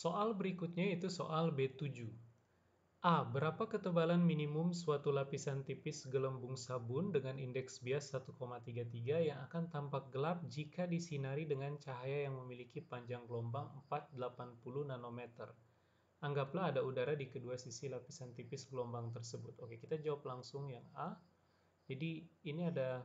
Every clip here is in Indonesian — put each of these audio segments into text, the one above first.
Soal berikutnya itu soal B7. A. Berapa ketebalan minimum suatu lapisan tipis gelembung sabun dengan indeks bias 1,33 yang akan tampak gelap jika disinari dengan cahaya yang memiliki panjang gelombang 480 nanometer? Anggaplah ada udara di kedua sisi lapisan tipis gelombang tersebut. Oke, kita jawab langsung yang A. Jadi ini ada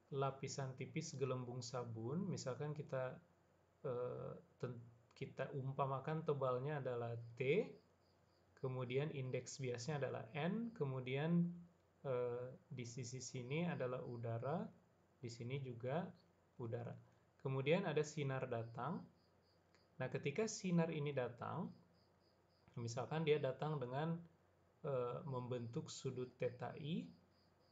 lapisan tipis gelembung sabun. Misalkan eh, kita umpamakan tebalnya adalah T, kemudian indeks biasnya adalah N, kemudian di sisi sini adalah udara, di sini juga udara. Kemudian ada sinar datang. Nah, ketika sinar ini datang, misalkan dia datang dengan membentuk sudut theta I,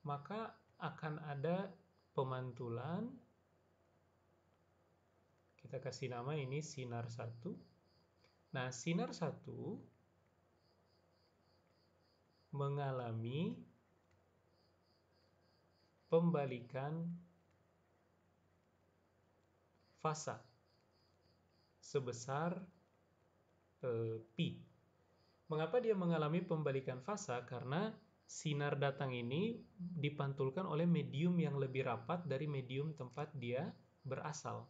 maka akan ada pemantulan. Kita kasih nama ini sinar 1. Nah, sinar 1 mengalami pembalikan fasa sebesar pi. Mengapa dia mengalami pembalikan fasa? Karena sinar datang ini dipantulkan oleh medium yang lebih rapat dari medium tempat dia berasal.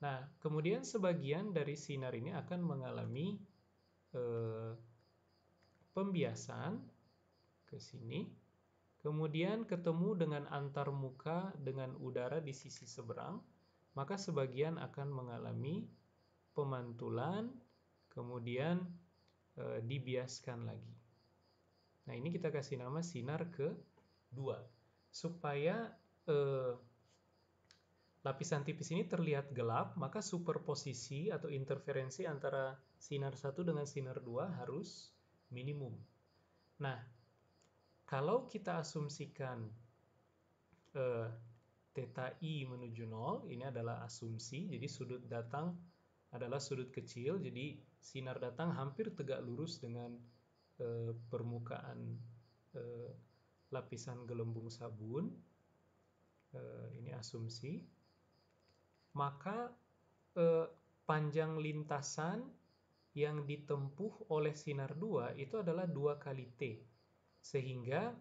Nah, kemudian sebagian dari sinar ini akan mengalami pembiasan ke sini, kemudian ketemu dengan antarmuka dengan udara di sisi seberang, maka sebagian akan mengalami pemantulan, kemudian dibiaskan lagi. Nah, ini kita kasih nama sinar kedua, supaya lapisan tipis ini terlihat gelap, maka superposisi atau interferensi antara sinar 1 dengan sinar 2 harus minimum. Nah, kalau kita asumsikan theta I menuju 0, ini adalah asumsi, jadi sudut datang adalah sudut kecil, jadi sinar datang hampir tegak lurus dengan permukaan lapisan gelembung sabun, ini asumsi, maka panjang lintasan yang ditempuh oleh sinar 2 itu adalah 2 kali T, sehingga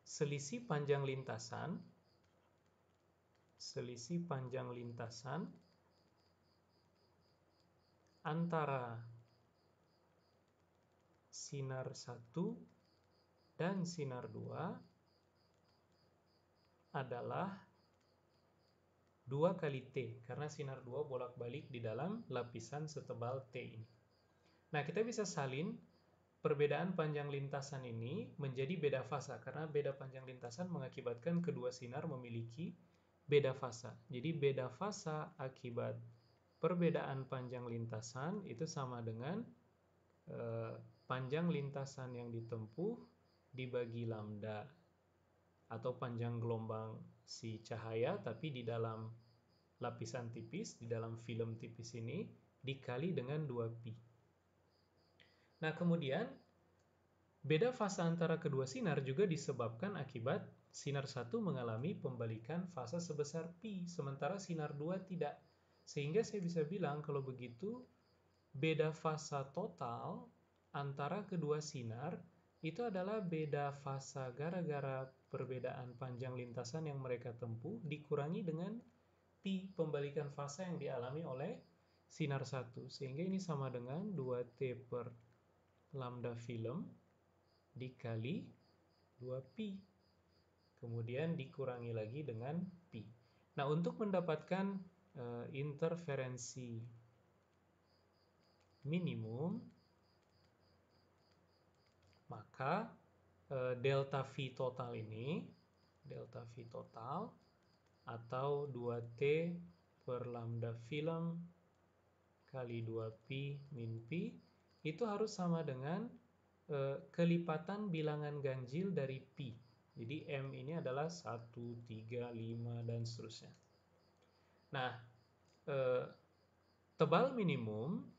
selisih panjang lintasan antara sinar 1 dan sinar 2 adalah 2 kali T, karena sinar 2 bolak-balik di dalam lapisan setebal T ini. Nah, kita bisa salin perbedaan panjang lintasan ini menjadi beda fasa, karena beda panjang lintasan mengakibatkan kedua sinar memiliki beda fasa. Jadi beda fasa akibat perbedaan panjang lintasan itu sama dengan panjang lintasan yang ditempuh dibagi lambda, atau panjang gelombang si cahaya tapi di dalam lapisan tipis, di dalam film tipis ini, dikali dengan 2pi. Nah, kemudian beda fasa antara kedua sinar juga disebabkan akibat sinar 1 mengalami pembalikan fasa sebesar pi, sementara sinar 2 tidak. Sehingga saya bisa bilang kalau begitu, beda fasa total antara kedua sinar itu adalah beda fasa gara-gara perbedaan panjang lintasan yang mereka tempuh dikurangi dengan pi, pembalikan fasa yang dialami oleh sinar 1. Sehingga ini sama dengan 2T per lambda film dikali 2pi. Kemudian dikurangi lagi dengan pi. Nah, untuk mendapatkan interferensi minimum, maka delta V total ini, delta V total atau 2T per lambda film kali 2pi min pi itu harus sama dengan kelipatan bilangan ganjil dari pi. Jadi M ini adalah 1, 3, 5, dan seterusnya. Nah, tebal minimum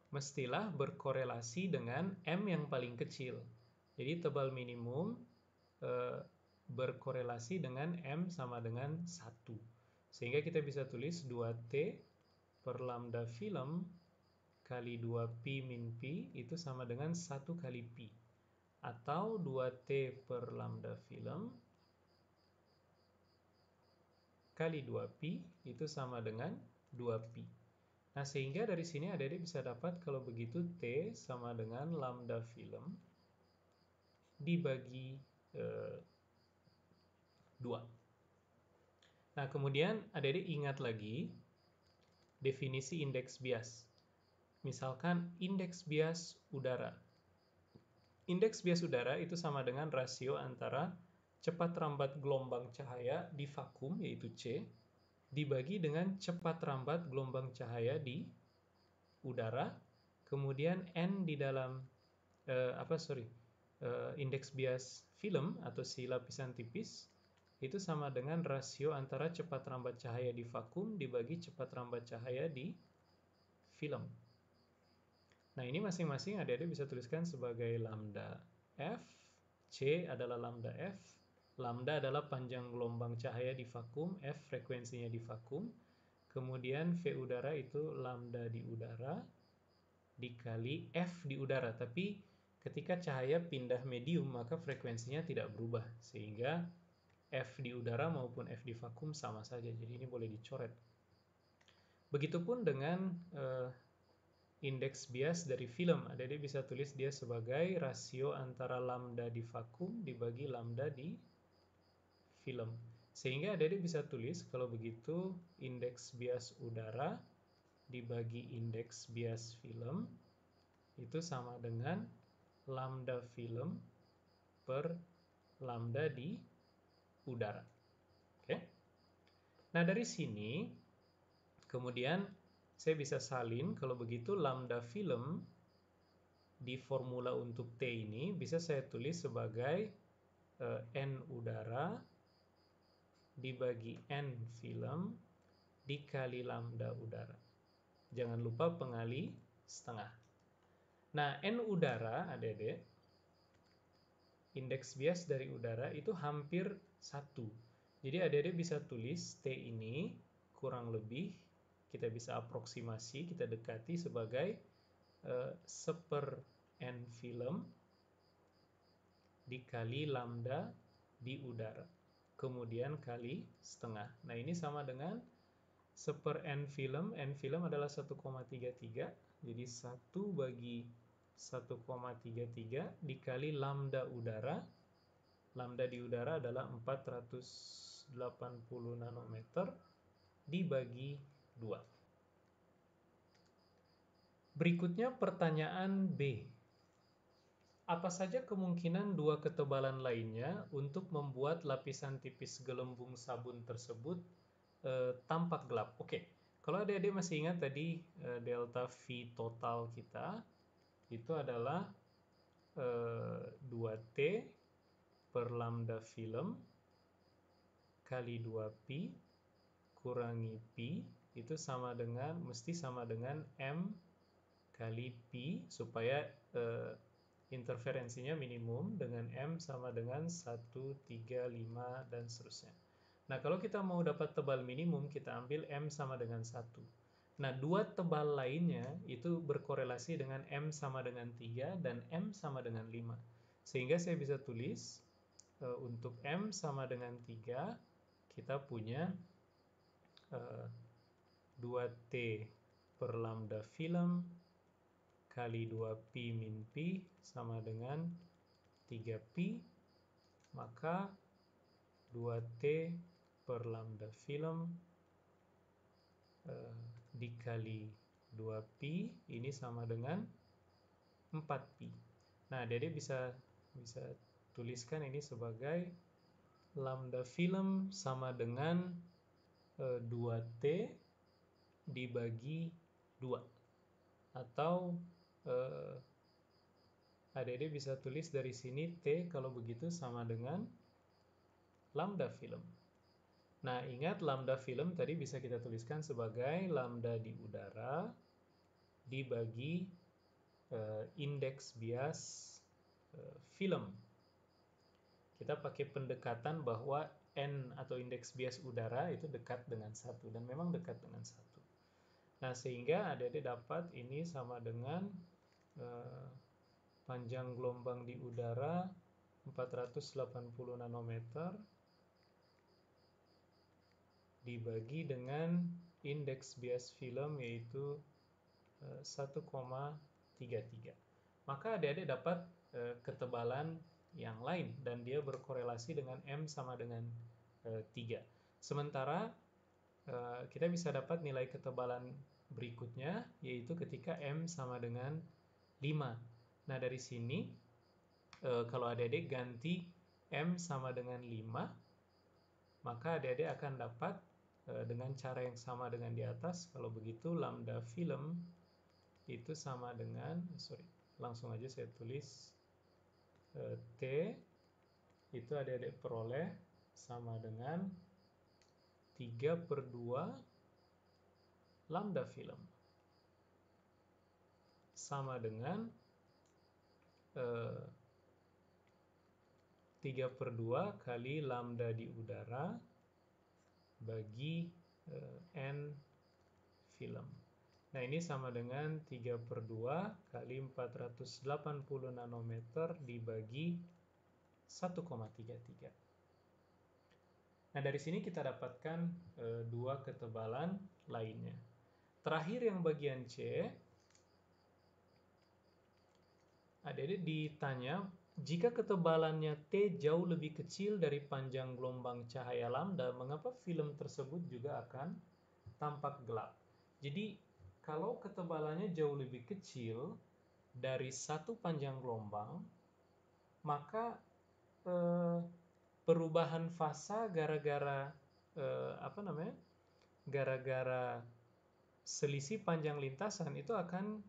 mestilah berkorelasi dengan M yang paling kecil. Jadi tebal minimum berkorelasi dengan M sama dengan 1. Sehingga kita bisa tulis 2T per lambda film kali 2pi min pi itu sama dengan 1 kali pi. Atau 2T per lambda film kali 2pi itu sama dengan 2pi. Nah, sehingga dari sini adik-adik bisa dapat kalau begitu T sama dengan lambda film dibagi 2. Nah, kemudian adik-adik ingat lagi definisi indeks bias. Misalkan indeks bias udara. Indeks bias udara itu sama dengan rasio antara cepat rambat gelombang cahaya di vakum, yaitu C, dibagi dengan cepat rambat gelombang cahaya di udara, kemudian N di dalam indeks bias film atau si lapisan tipis itu sama dengan rasio antara cepat rambat cahaya di vakum dibagi cepat rambat cahaya di film. Nah, ini masing-masing adik-adik bisa tuliskan sebagai lambda F, C adalah lambda F, lambda adalah panjang gelombang cahaya di vakum, F frekuensinya di vakum, kemudian V udara itu lambda di udara, dikali F di udara. Tapi ketika cahaya pindah medium, maka frekuensinya tidak berubah, sehingga F di udara maupun F di vakum sama saja, jadi ini boleh dicoret. Begitupun dengan indeks bias dari film, adik-adik bisa tulis dia sebagai rasio antara lambda di vakum dibagi lambda di film. Sehingga adik-adik bisa tulis kalau begitu indeks bias udara dibagi indeks bias film itu sama dengan lambda film per lambda di udara. Oke. Nah, dari sini kemudian saya bisa salin kalau begitu lambda film di formula untuk T ini bisa saya tulis sebagai N udara dibagi N film dikali lambda udara. Jangan lupa pengali setengah. Nah, N udara, adik-adik, indeks bias dari udara itu hampir 1. Jadi adik-adik bisa tulis T ini kurang lebih, kita bisa aproksimasi, kita dekati sebagai 1/n film dikali lambda di udara. Kemudian kali setengah. Nah, ini sama dengan 1/n film. N film adalah 1,33. Jadi 1 bagi 1,33 dikali lambda udara. Lambda di udara adalah 480 nanometer dibagi 2. Berikutnya pertanyaan B. Apa saja kemungkinan dua ketebalan lainnya untuk membuat lapisan tipis gelembung sabun tersebut tampak gelap? Oke, kalau adik-adik masih ingat tadi delta V total kita itu adalah 2T per lambda film kali 2pi kurangi pi itu mesti sama dengan M kali pi supaya interferensinya minimum dengan M sama dengan 1, 3, 5, dan seterusnya. Nah, kalau kita mau dapat tebal minimum, kita ambil M sama dengan 1. Nah, dua tebal lainnya itu berkorelasi dengan M sama dengan 3 dan M sama dengan 5. Sehingga saya bisa tulis untuk M sama dengan 3, kita punya 2T per lambda film kali 2pi min pi sama dengan 3pi, maka 2T per lambda film dikali 2pi ini sama dengan 4pi. Nah, Dede bisa tuliskan ini sebagai lambda film sama dengan 2T dibagi 2. Atau adik-adik bisa tulis dari sini T kalau begitu sama dengan lambda film. Nah, ingat lambda film tadi bisa kita tuliskan sebagai lambda di udara dibagi indeks bias film. Kita pakai pendekatan bahwa N atau indeks bias udara itu dekat dengan 1, dan memang dekat dengan 1. Nah, sehingga adik-adik dapat ini sama dengan panjang gelombang di udara 480 nanometer dibagi dengan indeks bias film yaitu 1,33. Maka adik-adik dapat ketebalan yang lain dan dia berkorelasi dengan M sama dengan 3. Sementara kita bisa dapat nilai ketebalan berikutnya yaitu ketika M sama dengan 5. Nah, dari sini kalau adik-adik ganti M sama dengan 5, maka adik-adik akan dapat dengan cara yang sama dengan di atas. Kalau begitu lambda film itu sama dengan, langsung aja saya tulis T itu adik-adik peroleh sama dengan 3/2 lambda film sama dengan 3/2 kali lambda di udara bagi N film. Nah, ini sama dengan 3/2 kali 480 nanometer dibagi 1,33. Nah, dari sini kita dapatkan dua ketebalan lainnya. Terakhir yang bagian C, adik-adik ditanya, jika ketebalannya T jauh lebih kecil dari panjang gelombang cahaya lambda, mengapa film tersebut juga akan tampak gelap? Jadi, kalau ketebalannya jauh lebih kecil dari satu panjang gelombang, maka perubahan fasa gara-gara gara-gara selisih panjang lintasan itu akan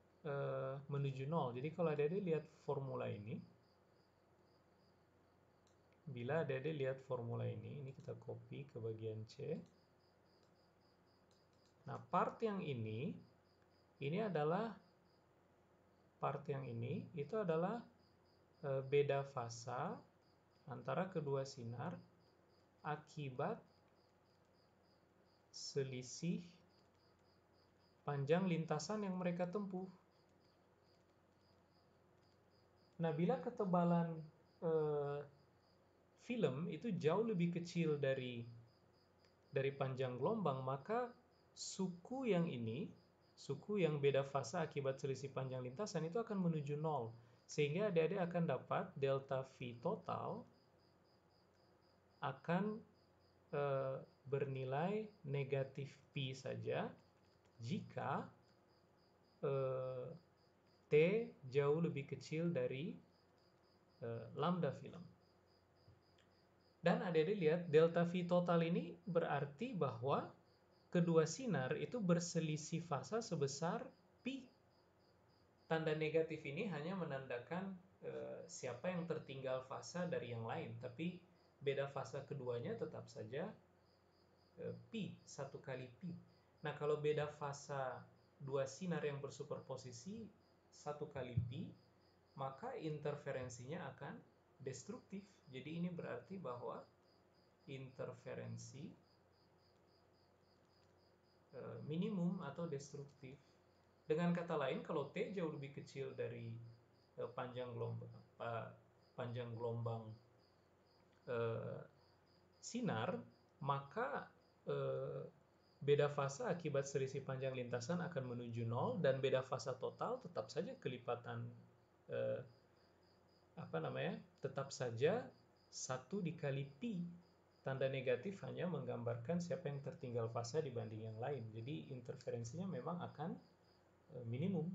menuju 0. Jadi kalau adik-adik lihat formula ini, bila adik-adik lihat formula ini kita copy ke bagian C. Nah, part yang ini adalah part yang ini itu adalah beda fasa antara kedua sinar akibat selisih panjang lintasan yang mereka tempuh. Nah, bila ketebalan film itu jauh lebih kecil dari panjang gelombang, maka suku yang ini, suku yang beda fasa akibat selisih panjang lintasan itu akan menuju 0. Sehingga adik-adik akan dapat delta V total akan bernilai negatif P saja jika T jauh lebih kecil dari lambda film. Dan adik-adik lihat delta V total ini berarti bahwa kedua sinar itu berselisih fasa sebesar pi. Tanda negatif ini hanya menandakan siapa yang tertinggal fasa dari yang lain, tapi beda fasa keduanya tetap saja pi, 1 kali pi. Nah, kalau beda fasa dua sinar yang bersuperposisi 1 kali pi, maka interferensinya akan destruktif. Jadi ini berarti bahwa interferensi minimum atau destruktif. Dengan kata lain, kalau T jauh lebih kecil dari panjang gelombang sinar, maka beda fasa akibat selisih panjang lintasan akan menuju 0 dan beda fasa total tetap saja kelipatan tetap saja 1 dikali pi. Tanda negatif hanya menggambarkan siapa yang tertinggal fasa dibanding yang lain. Jadi interferensinya memang akan minimum.